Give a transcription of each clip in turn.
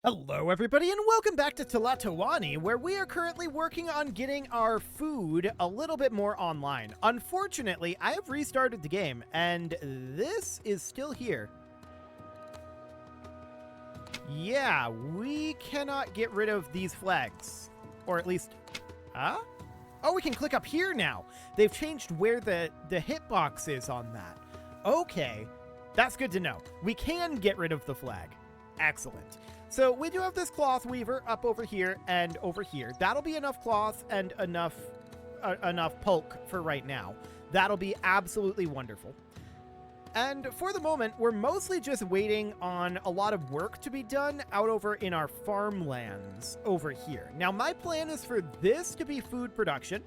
Hello everybody and welcome back to Tlatoani, where we are currently working on getting our food a little bit more online. Unfortunately, I have restarted the game and this is still here. Yeah, we cannot get rid of these flags. Or at least... Huh? Oh, we can click up here now. They've changed where the hitbox is on that. Okay, that's good to know. We can get rid of the flag. Excellent. So we do have this cloth weaver up over here and over here. That'll be enough cloth and enough pulk for right now. That'll be absolutely wonderful. And for the moment, we're mostly just waiting on a lot of work to be done out over in our farmlands over here. Now, my plan is for this to be food production.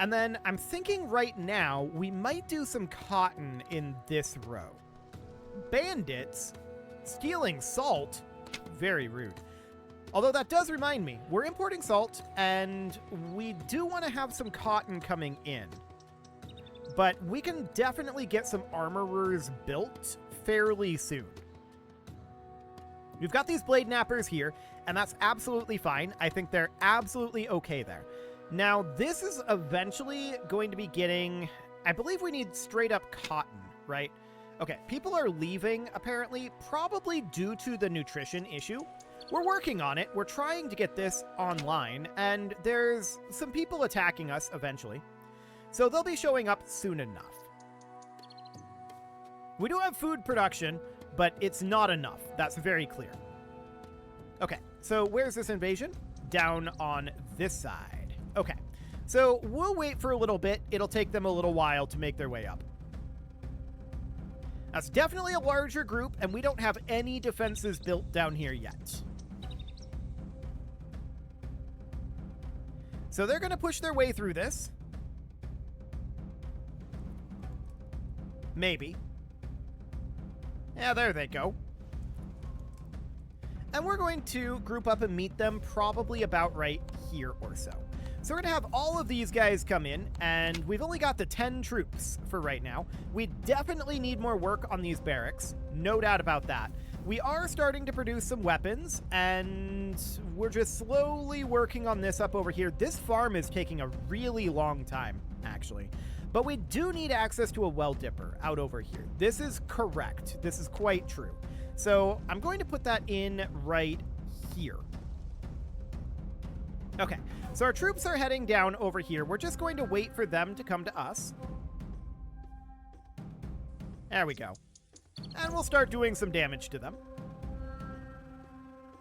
And then I'm thinking right now we might do some cotton in this row. Bandits stealing salt? Very rude. Although that does remind me, we're importing salt, and we do want to have some cotton coming in. But we can definitely get some armorers built fairly soon. We've got these blade nappers here, and that's absolutely fine. I think they're absolutely okay there. Now, this is eventually going to be getting... I believe we need straight up cotton, right? Okay, people are leaving, apparently, probably due to the nutrition issue. We're working on it. We're trying to get this online, and there's some people attacking us eventually. So they'll be showing up soon enough. We do have food production, but it's not enough. That's very clear. Okay, so where's this invasion? Down on this side. Okay, so we'll wait for a little bit. It'll take them a little while to make their way up. That's definitely a larger group, and we don't have any defenses built down here yet. So they're going to push their way through this. Maybe. Yeah, there they go. And we're going to group up and meet them probably about right here or so. So we're going to have all of these guys come in, and we've only got the 10 troops for right now. We definitely need more work on these barracks, no doubt about that. We are starting to produce some weapons, and we're just slowly working on this up over here. This farm is taking a really long time, actually. But we do need access to a well dipper out over here. This is correct. This is quite true. So I'm going to put that in right here. Okay, so our troops are heading down over here. We're just going to wait for them to come to us. There we go. And we'll start doing some damage to them.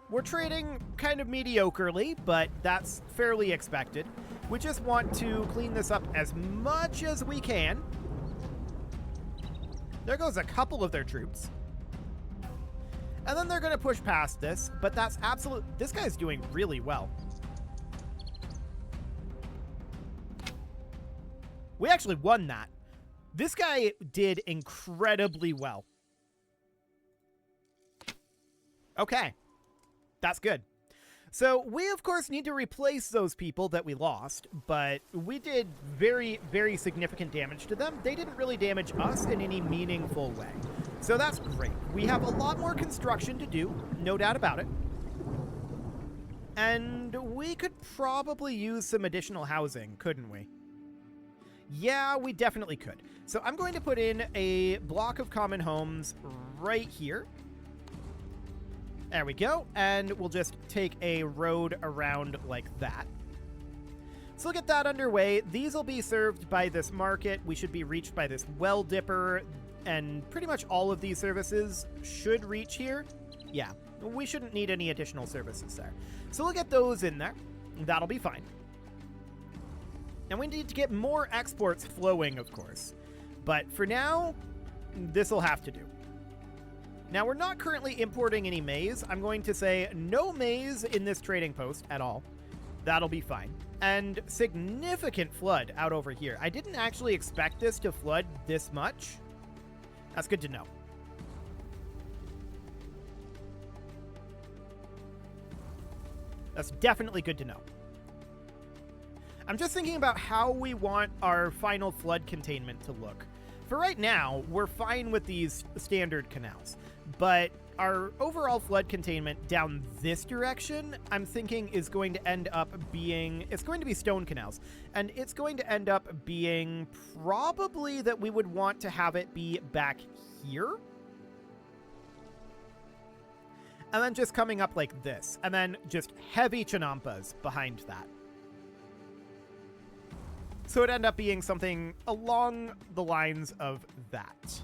We're trading kind of mediocrely, but that's fairly expected. We just want to clean this up as much as we can. There goes a couple of their troops. And then they're going to push past this, but that's absolute... This guy's doing really well. We actually won that. This guy did incredibly well. Okay. That's good. So we, of course, need to replace those people that we lost, but we did very, very significant damage to them. They didn't really damage us in any meaningful way. So that's great. We have a lot more construction to do, no doubt about it. And we could probably use some additional housing, couldn't we? Yeah, we definitely could. So I'm going to put in a block of common homes right here. There we go. And we'll just take a road around like that. So we'll get that underway. These will be served by this market. We should be reached by this well dipper. And pretty much all of these services should reach here. Yeah, we shouldn't need any additional services there. So we'll get those in there. That'll be fine. And we need to get more exports flowing, of course. But for now, this will have to do. Now, we're not currently importing any maize. I'm going to say no maize in this trading post at all. That'll be fine. And significant flood out over here. I didn't actually expect this to flood this much. That's good to know. That's definitely good to know. I'm just thinking about how we want our final flood containment to look. For right now, we're fine with these standard canals, but our overall flood containment down this direction, I'm thinking is going to end up being, it's going to be stone canals, and it's going to end up being probably that we would want to have it be back here. And then just coming up like this, and then just heavy chinampas behind that. So it'd end up being something along the lines of that.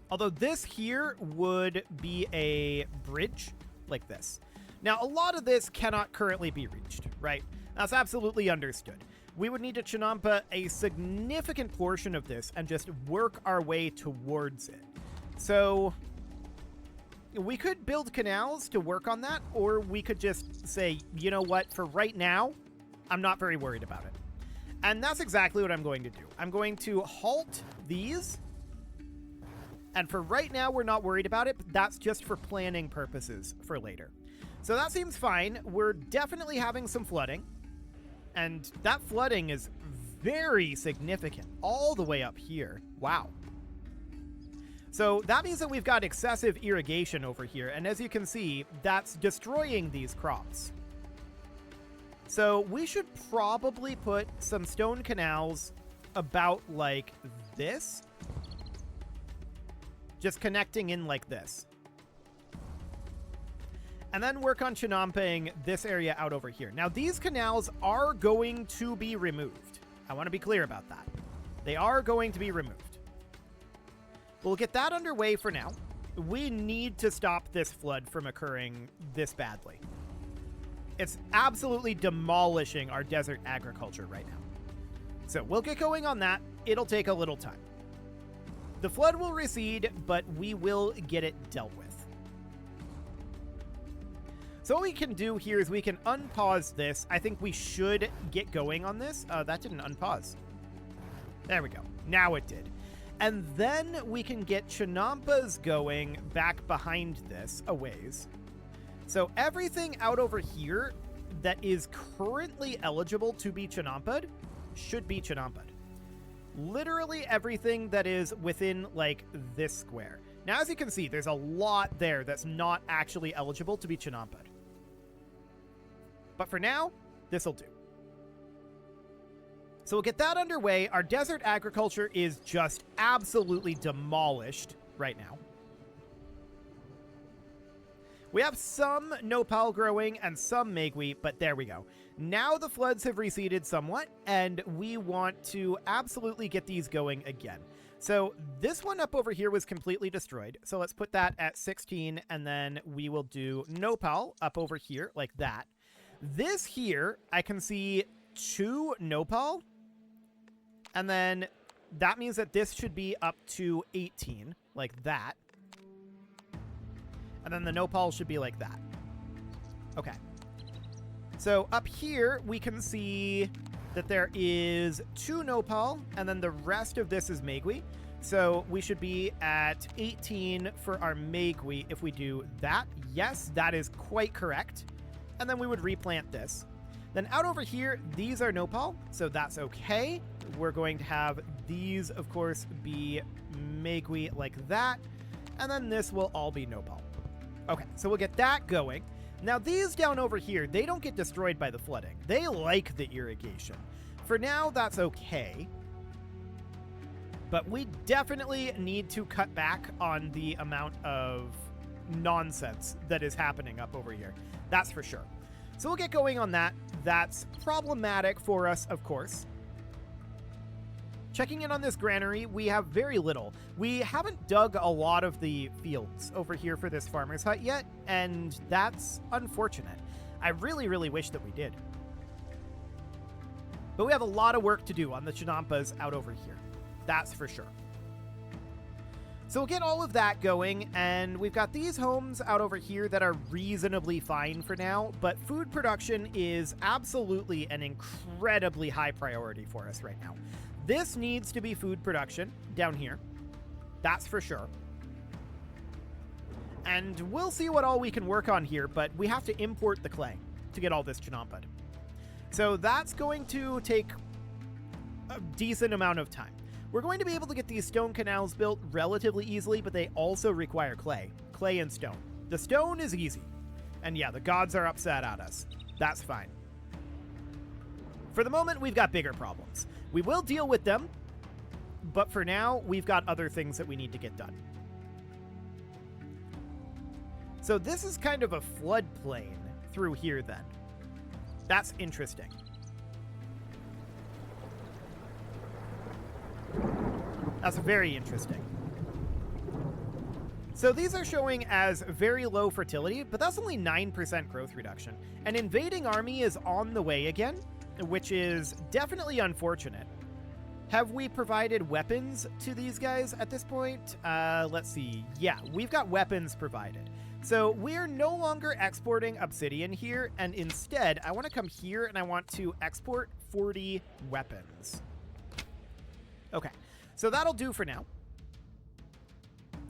Although this here would be a bridge like this. Now, a lot of this cannot currently be reached, right? That's absolutely understood. We would need to chinampa a significant portion of this and just work our way towards it. So we could build canals to work on that, or we could just say, you know what, for right now, I'm not very worried about it. And that's exactly what I'm going to do. I'm going to halt these. And for right now, we're not worried about it, but that's just for planning purposes for later. So that seems fine. We're definitely having some flooding. And that flooding is very significant all the way up here. Wow. So that means that we've got excessive irrigation over here. And as you can see, that's destroying these crops. So we should probably put some stone canals about like this. Just connecting in like this. And then work on chinampaing this area out over here. Now, these canals are going to be removed. I want to be clear about that. They are going to be removed. We'll get that underway for now. We need to stop this flood from occurring this badly. It's absolutely demolishing our desert agriculture right now. So we'll get going on that. It'll take a little time. The flood will recede, but we will get it dealt with. So what we can do here is we can unpause this. I think we should get going on this. That didn't unpause. There we go. Now it did. And then we can get chinampas going back behind this a ways. So everything out over here that is currently eligible to be chinampa'd should be chinampa'd. Literally everything that is within, like, this square. Now, as you can see, there's a lot there that's not actually eligible to be chinampa'd. But for now, this'll do. So we'll get that underway. Our desert agriculture is just absolutely demolished right now. We have some nopal growing and some megwii, but there we go. Now the floods have receded somewhat, and we want to absolutely get these going again. So this one up over here was completely destroyed. So let's put that at 16, and then we will do nopal up over here like that. This here, I can see 2 nopal, and then that means that this should be up to 18, like that. And then the nopal should be like that. Okay. So up here, we can see that there is 2 nopal, and then the rest of this is megwii. So we should be at 18 for our megwii if we do that. Yes, that is quite correct. And then we would replant this. Then out over here, these are nopal, so that's okay. We're going to have these, of course, be megwii like that. And then this will all be nopal. Okay, so we'll get that going. Now, these down over here, they don't get destroyed by the flooding. They like the irrigation. For now, that's okay. But we definitely need to cut back on the amount of nonsense that is happening up over here. That's for sure. So we'll get going on that. That's problematic for us, of course. Checking in on this granary, we have very little. We haven't dug a lot of the fields over here for this farmer's hut yet, and that's unfortunate. I really, really wish that we did. But we have a lot of work to do on the chinampas out over here. That's for sure. So we'll get all of that going, and we've got these homes out over here that are reasonably fine for now, but food production is absolutely an incredibly high priority for us right now. This needs to be food production down here. That's for sure. And we'll see what all we can work on here, but we have to import the clay to get all this chinampa'd. So that's going to take a decent amount of time. We're going to be able to get these stone canals built relatively easily, but they also require clay. Clay and stone. The stone is easy. And yeah, the gods are upset at us. That's fine. For the moment, we've got bigger problems. We will deal with them, but for now, we've got other things that we need to get done. So this is kind of a floodplain through here then. That's interesting. That's very interesting. So these are showing as very low fertility, but that's only 9% growth reduction. An invading army is on the way again, which is definitely unfortunate. Have we provided weapons to these guys at this point? Let's see. Yeah, we've got weapons provided. So we're no longer exporting obsidian here, and instead, I want to come here and I want to export 40 weapons. Okay, so that'll do for now.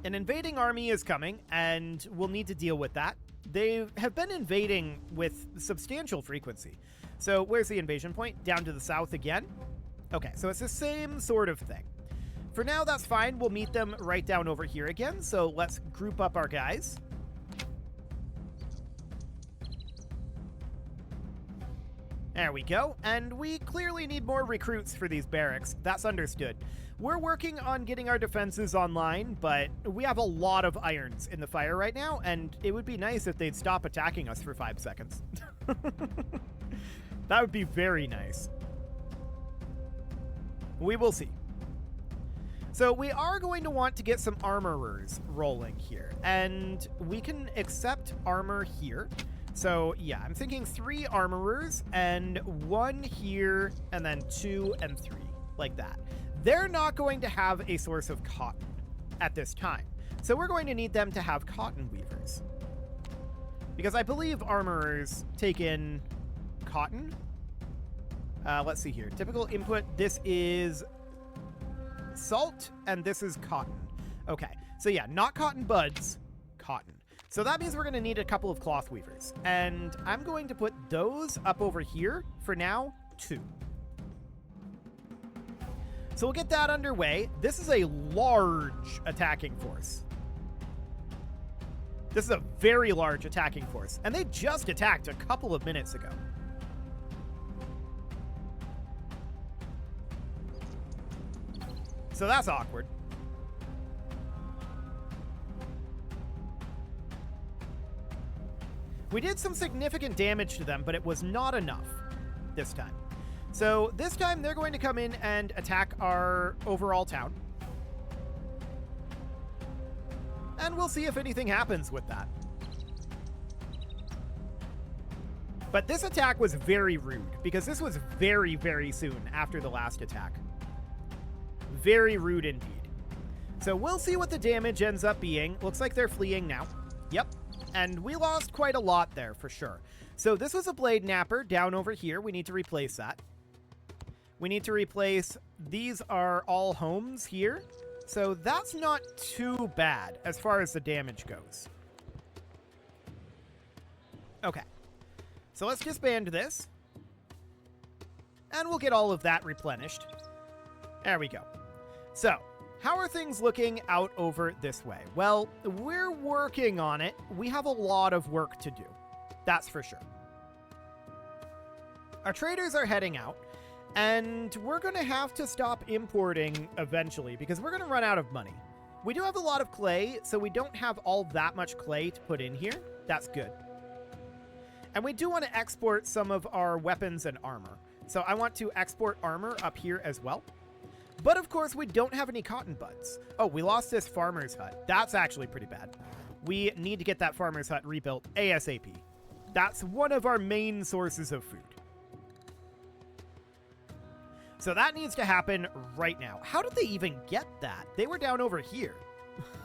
An invading army is coming, and we'll need to deal with that. They have been invading with substantial frequency. So where's the invasion point? Down to the south again? Okay, so it's the same sort of thing. For now, that's fine. We'll meet them right down over here again. So let's group up our guys. There we go. And we clearly need more recruits for these barracks. That's understood. We're working on getting our defenses online, but we have a lot of irons in the fire right now, and it would be nice if they'd stop attacking us for 5 seconds. That would be very nice. We will see. So we are going to want to get some armorers rolling here, and we can accept armor here. So yeah, I'm thinking 3 armorers and 1 here, and then 2 and 3, like that. They're not going to have a source of cotton at this time. So we're going to need them to have cotton weavers. Because I believe armorers take in cotton. Let's see here. Typical input, this is salt, and this is cotton. Okay, so yeah, not cotton buds, cotton. So that means we're going to need a couple of cloth weavers. And I'm going to put those up over here, for now, 2. So we'll get that underway. This is a large attacking force. This is a very large attacking force. And they just attacked a couple of minutes ago. So that's awkward. We did some significant damage to them, but it was not enough this time. So this time they're going to come in and attack our overall town. And we'll see if anything happens with that. But this attack was very rude, because this was very, very soon after the last attack. Very rude indeed. So we'll see what the damage ends up being. Looks like they're fleeing now. Yep. And we lost quite a lot there for sure. So this was a blade napper down over here. We need to replace that. We need to replace, these are all homes here. So that's not too bad as far as the damage goes. Okay. So let's disband this. And we'll get all of that replenished. There we go. So, how are things looking out over this way? Well, we're working on it. We have a lot of work to do. That's for sure. Our traders are heading out, and we're going to have to stop importing eventually because we're going to run out of money. We do have a lot of clay, so we don't have all that much clay to put in here. That's good. And we do want to export some of our weapons and armor. So I want to export armor up here as well. But of course, we don't have any cotton buds. Oh, we lost this farmer's hut. That's actually pretty bad. We need to get that farmer's hut rebuilt ASAP. That's one of our main sources of food. So that needs to happen right now. How did they even get that? They were down over here.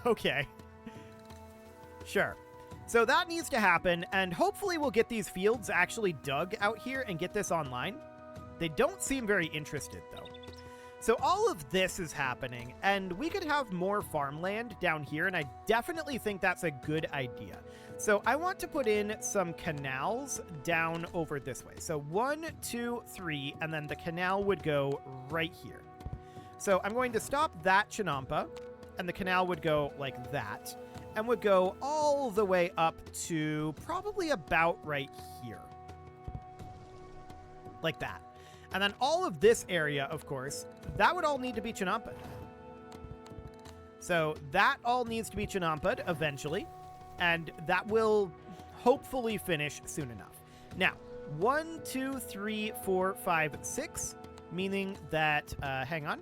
Okay. Sure. So that needs to happen, and hopefully we'll get these fields actually dug out here and get this online. They don't seem very interested, though. So all of this is happening, and we could have more farmland down here, and I definitely think that's a good idea. So I want to put in some canals down over this way. So 1, 2, 3, and then the canal would go right here. So I'm going to stop that Chinampa, and the canal would go like that, and would go all the way up to probably about right here. Like that. And then all of this area, of course, that would all need to be Chinampa'd. So that all needs to be Chinampa'd eventually, and that will hopefully finish soon enough. Now, 1, 2, 3, 4, 5, 6, meaning that, hang on.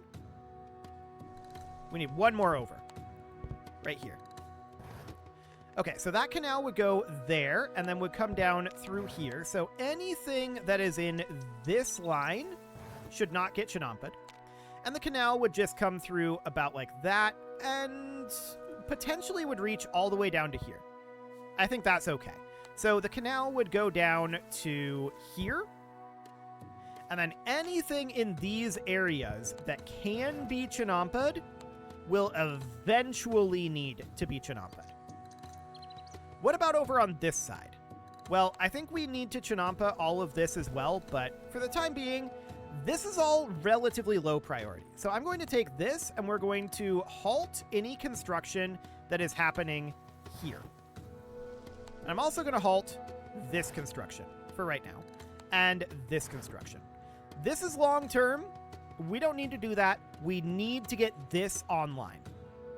We need one more over. Right here. Okay, so that canal would go there, and then would come down through here. So anything that is in this line should not get Chinampa'd. And the canal would just come through about like that, and potentially would reach all the way down to here. I think that's okay. So the canal would go down to here, and then anything in these areas that can be Chinampa'd will eventually need to be Chinampa'd. What about over on this side? Well, I think we need to Chinampa all of this as well, but for the time being, this is all relatively low priority. So I'm going to take this, and we're going to halt any construction that is happening here. And I'm also going to halt this construction for right now, and this construction. This is long term. We don't need to do that. We need to get this online.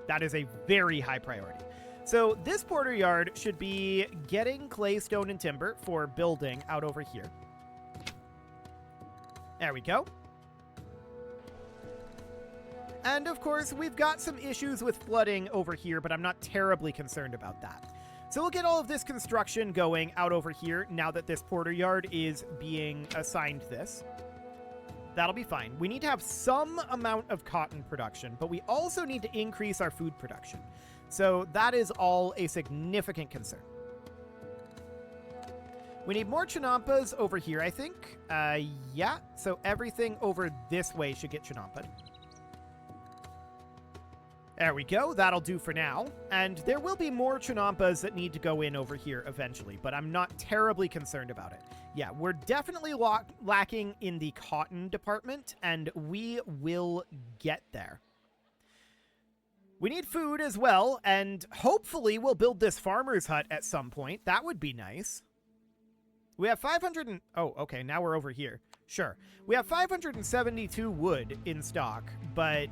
That is a very high priority. So this porter yard should be getting clay, stone, and timber for building out over here. There we go. And of course, we've got some issues with flooding over here, but I'm not terribly concerned about that. So we'll get all of this construction going out over here now that this porter yard is being assigned this. That'll be fine. We need to have some amount of cotton production, but we also need to increase our food production. So that is all a significant concern. We need more Chinampas over here, I think. Yeah, so everything over this way should get Chinampa'd. There we go. That'll do for now. And there will be more Chinampas that need to go in over here eventually, but I'm not terribly concerned about it. Yeah, we're definitely lacking in the cotton department, and we will get there. We need food as well, and hopefully we'll build this farmer's hut at some point. That would be nice. We have 500 and... Oh, okay, now we're over here. Sure. We have 572 wood in stock, but...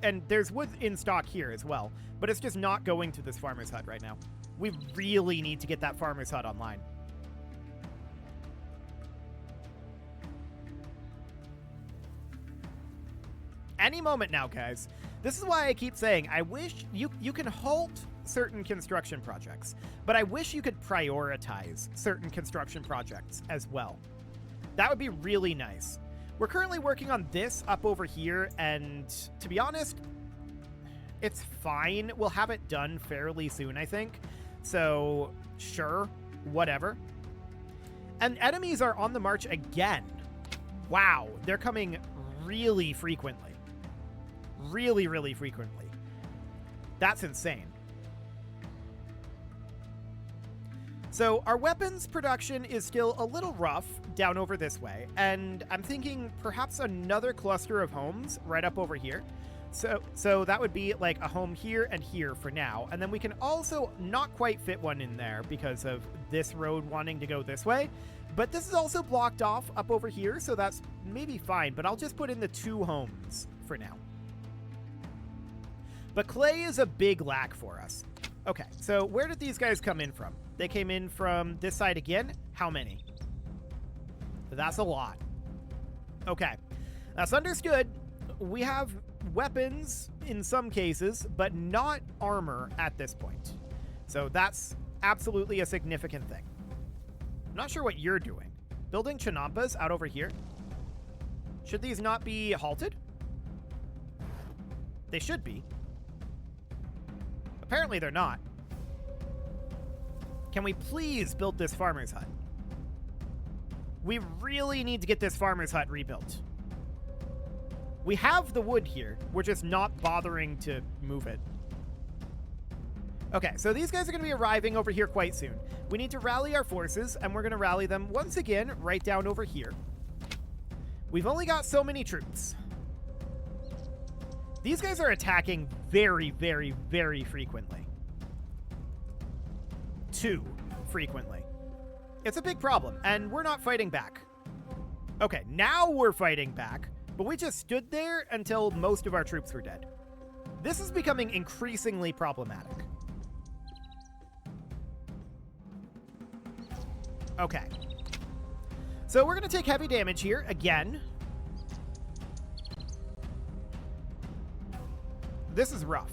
And there's wood in stock here as well, but it's just not going to this farmer's hut right now. We really need to get that farmer's hut online. Any moment now, guys. This is why I keep saying, I wish you can halt certain construction projects, but I wish you could prioritize certain construction projects as well. That would be really nice. We're currently working on this up over here, and to be honest, it's fine. We'll have it done fairly soon, I think. So, sure, whatever. And enemies are on the march again. Wow, they're coming really frequently. Really, really frequently. That's insane. So our weapons production is still a little rough down over this way, and I'm thinking perhaps another cluster of homes right up over here. So that would be like a home here and here for now, and then we can also not quite fit one in there because of this road wanting to go this way, but this is also blocked off up over here, so that's maybe fine, but I'll just put in the 2 homes for now. But clay is a big lack for us. Okay, so where did these guys come in from? They came in from this side again. How many? That's a lot. Okay, that's understood. We have weapons in some cases, but not armor at this point. So that's absolutely a significant thing. I'm not sure what you're doing. Building Chinampas out over here. Should these not be halted? They should be. Apparently they're not. Can we please build this farmer's hut? We really need to get this farmer's hut rebuilt. We have the wood here. We're just not bothering to move it. Okay, so these guys are going to be arriving over here quite soon. We need to rally our forces, and we're going to rally them once again right down over here. We've only got so many troops. These guys are attacking very, very, very frequently. Too frequently. It's a big problem, and we're not fighting back. Okay, now we're fighting back, but we just stood there until most of our troops were dead. This is becoming increasingly problematic. Okay. So we're going to take heavy damage here again. This is rough.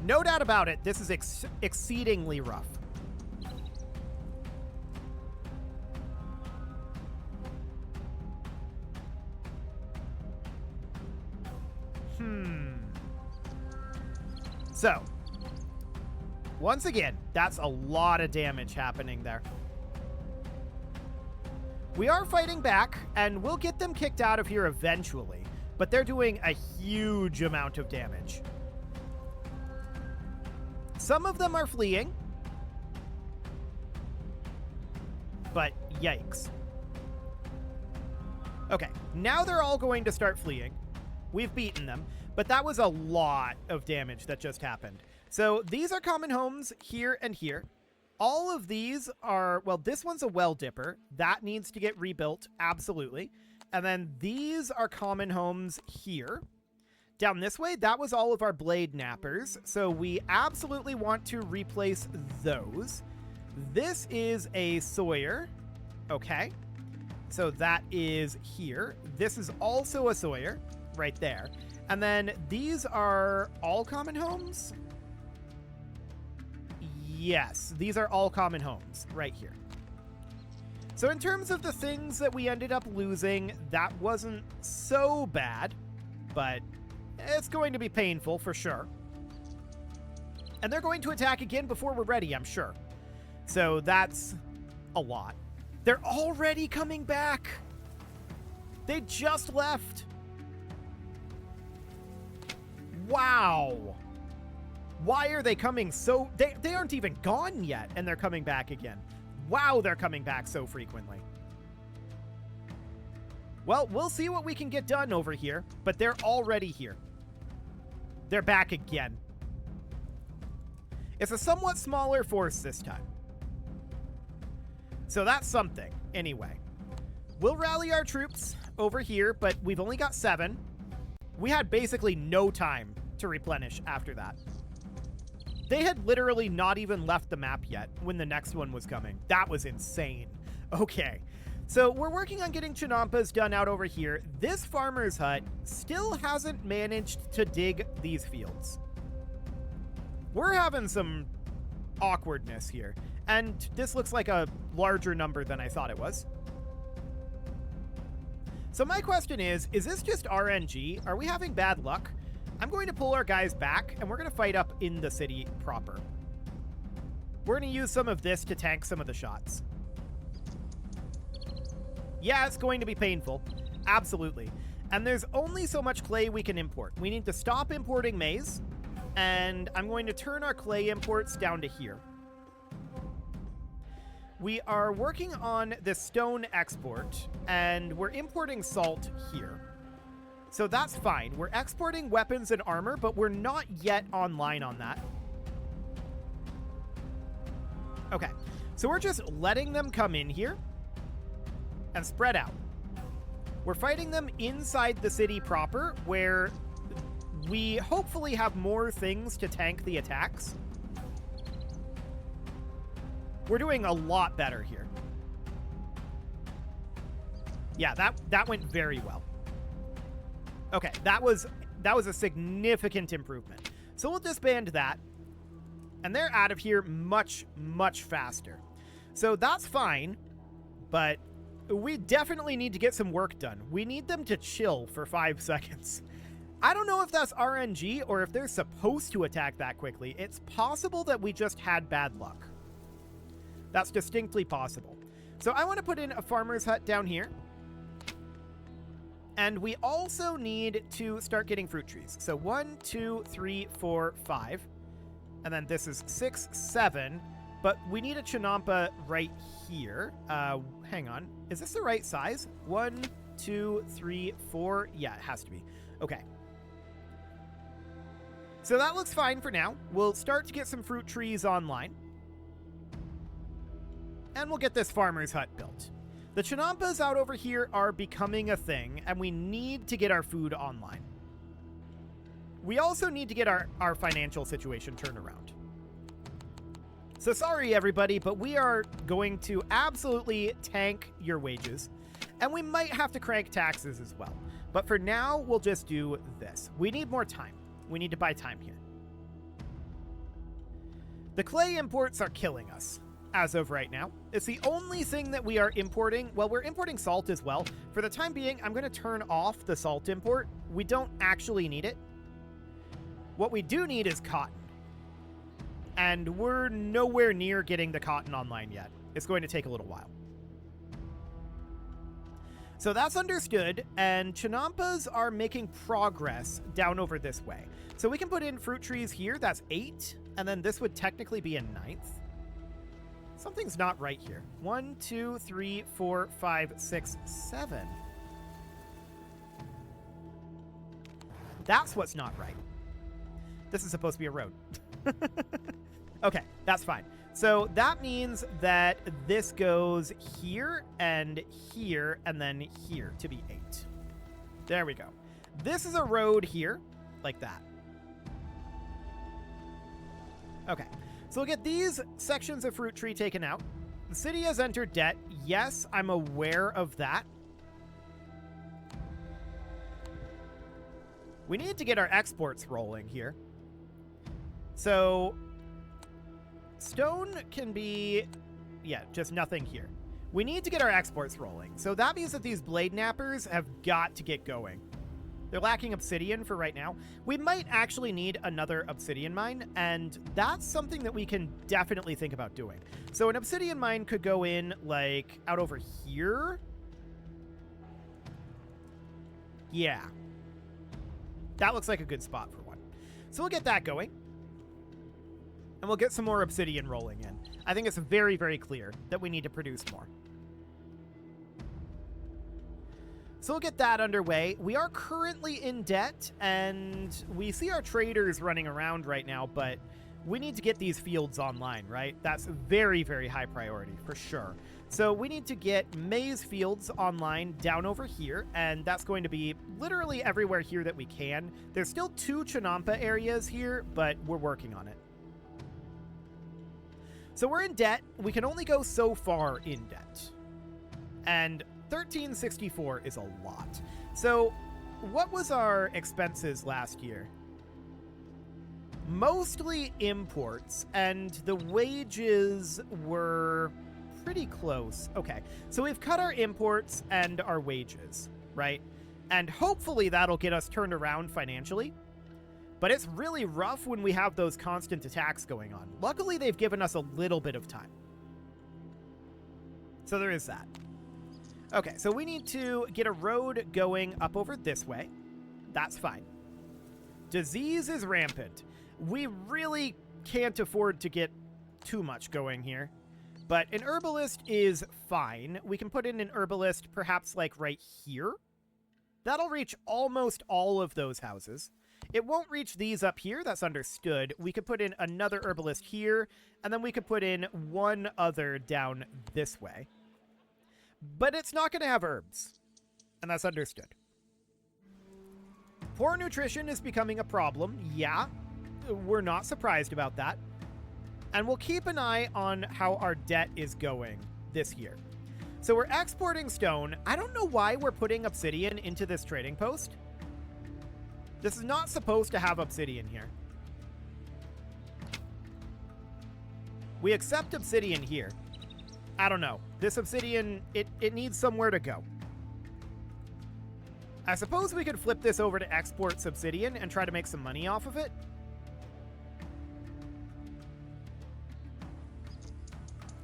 No doubt about it, this is exceedingly rough. So, once again, that's a lot of damage happening there. We are fighting back, and we'll get them kicked out of here eventually, but they're doing a huge amount of damage. Some of them are fleeing, but yikes. Okay, now they're all going to start fleeing. We've beaten them, but that was a lot of damage that just happened. So these are common homes here and here. All of these are, well, this one's a well dipper. That needs to get rebuilt, absolutely. And then these are common homes here. Down this way, that was all of our blade nappers. So we absolutely want to replace those. This is a Sawyer. Okay. So that is here. This is also a Sawyer right there. And then these are all common homes. Yes, these are all common homes right here. So in terms of the things that we ended up losing, that wasn't so bad, but it's going to be painful for sure. And they're going to attack again before we're ready, I'm sure. So that's a lot. They're already coming back. They just left. Wow. Why are they coming so... They aren't even gone yet, and they're coming back again. Wow, they're coming back so frequently. Well, we'll see what we can get done over here, but they're already here. They're back again. It's a somewhat smaller force this time. So that's something, anyway. We'll rally our troops over here, but we've only got 7. We had basically no time to replenish after that. They had literally not even left the map yet when the next one was coming. That was insane. Okay, so we're working on getting Chinampas done out over here. This farmer's hut still hasn't managed to dig these fields. We're having some awkwardness here, and this looks like a larger number than I thought it was. So my question is this just RNG? Are we having bad luck? I'm going to pull our guys back, and we're going to fight up in the city proper. We're going to use some of this to tank some of the shots. Yeah, it's going to be painful. Absolutely. And there's only so much clay we can import. We need to stop importing maize, and I'm going to turn our clay imports down to here. We are working on the stone export, and we're importing salt here. So that's fine. We're exporting weapons and armor, but we're not yet online on that. Okay, so we're just letting them come in here and spread out. We're fighting them inside the city proper, where we hopefully have more things to tank the attacks. We're doing a lot better here. Yeah, that went very well. Okay, that was a significant improvement. So we'll disband that. And they're out of here much, much faster. So that's fine, but we definitely need to get some work done. We need them to chill for 5 seconds. I don't know if that's RNG or if they're supposed to attack that quickly. It's possible that we just had bad luck. That's distinctly possible. So I want to put in a farmer's hut down here. And we also need to start getting fruit trees. So 1, 2, 3, 4, 5. And then this is 6, 7. But we need a Chinampa right here. Hang on. Is this the right size? 1, 2, 3, 4. Yeah, it has to be. Okay. So that looks fine for now. We'll start to get some fruit trees online. And we'll get this farmer's hut built. The Chinampas out over here are becoming a thing, and we need to get our food online. We also need to get our financial situation turned around. So sorry, everybody, but we are going to absolutely tank your wages, and we might have to crank taxes as well. But for now, we'll just do this. We need more time. We need to buy time here. The clay imports are killing us as of right now. It's the only thing that we are importing. Well, we're importing salt as well. For the time being, I'm going to turn off the salt import. We don't actually need it. What we do need is cotton. And we're nowhere near getting the cotton online yet. It's going to take a little while. So that's understood, and Chinampas are making progress down over this way. So we can put in fruit trees here. That's 8, and then this would technically be a 9th. Something's not right here. 1, 2, 3, 4, 5, 6, 7. That's what's not right. This is supposed to be a road. Okay, that's fine. So that means that this goes here, and then here to be 8. There we go. This is a road here, like that. Okay, so we'll get these sections of fruit tree taken out. The city has entered debt. Yes, I'm aware of that. We need to get our exports rolling here. So stone can be, yeah, just nothing here. We need to get our exports rolling. So that means that these blade nappers have got to get going. They're lacking obsidian for right now. We might actually need another obsidian mine, and that's something that we can definitely think about doing. So an obsidian mine could go in, like, out over here. Yeah. That looks like a good spot for one. So we'll get that going. And we'll get some more obsidian rolling in. I think it's very, very clear that we need to produce more. So we'll get that underway. We are currently in debt, and we see our traders running around right now, but we need to get these fields online, right? That's very, very high priority, for sure. So we need to get maize fields online down over here, and that's going to be literally everywhere here that we can. There's still 2 Chinampa areas here, but we're working on it. So we're in debt. We can only go so far in debt. And 1364 is a lot. So what was our expenses last year? Mostly imports, and the wages were pretty close. Okay, so we've cut our imports and our wages, right? And hopefully that'll get us turned around financially. But it's really rough when we have those constant attacks going on. Luckily, they've given us a little bit of time. So there is that. Okay, so we need to get a road going up over this way. That's fine. Disease is rampant. We really can't afford to get too much going here. But an herbalist is fine. We can put in an herbalist perhaps like right here. That'll reach almost all of those houses. It won't reach these up here, that's understood. We could put in another herbalist here, and then we could put in one other down this way. But it's not going to have herbs, and that's understood. Poor nutrition is becoming a problem, yeah. We're not surprised about that. And we'll keep an eye on how our debt is going this year. So we're exporting stone. I don't know why we're putting obsidian into this trading post. This is not supposed to have obsidian here. We accept obsidian here. I don't know. This obsidian, it needs somewhere to go. I suppose we could flip this over to export obsidian and try to make some money off of it.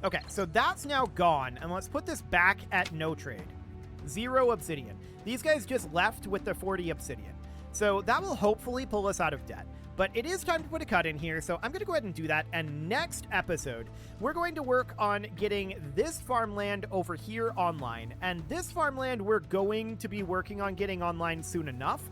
Okay, so that's now gone, and let's put this back at no trade. 0 obsidian. These guys just left with the 40 obsidian. So that will hopefully pull us out of debt. But it is time to put a cut in here, so I'm going to go ahead and do that. And next episode, we're going to work on getting this farmland over here online. And this farmland we're going to be working on getting online soon enough.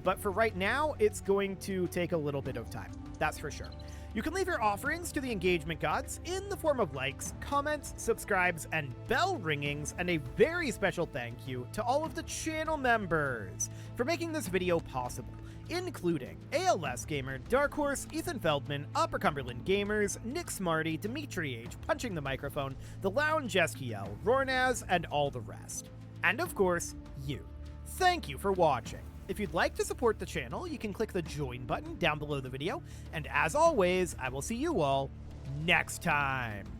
But for right now, it's going to take a little bit of time. That's for sure. You can leave your offerings to the engagement gods in the form of likes, comments, subscribes, and bell ringings, and a very special thank you to all of the channel members for making this video possible, including ALS Gamer, Dark Horse, Ethan Feldman, Upper Cumberland Gamers, Nick Smarty, Dimitri H, Punching the Microphone, The Lounge STL, Rornaz, and all the rest. And of course, you. Thank you for watching. If you'd like to support the channel, you can click the join button down below the video, and as always, I will see you all next time.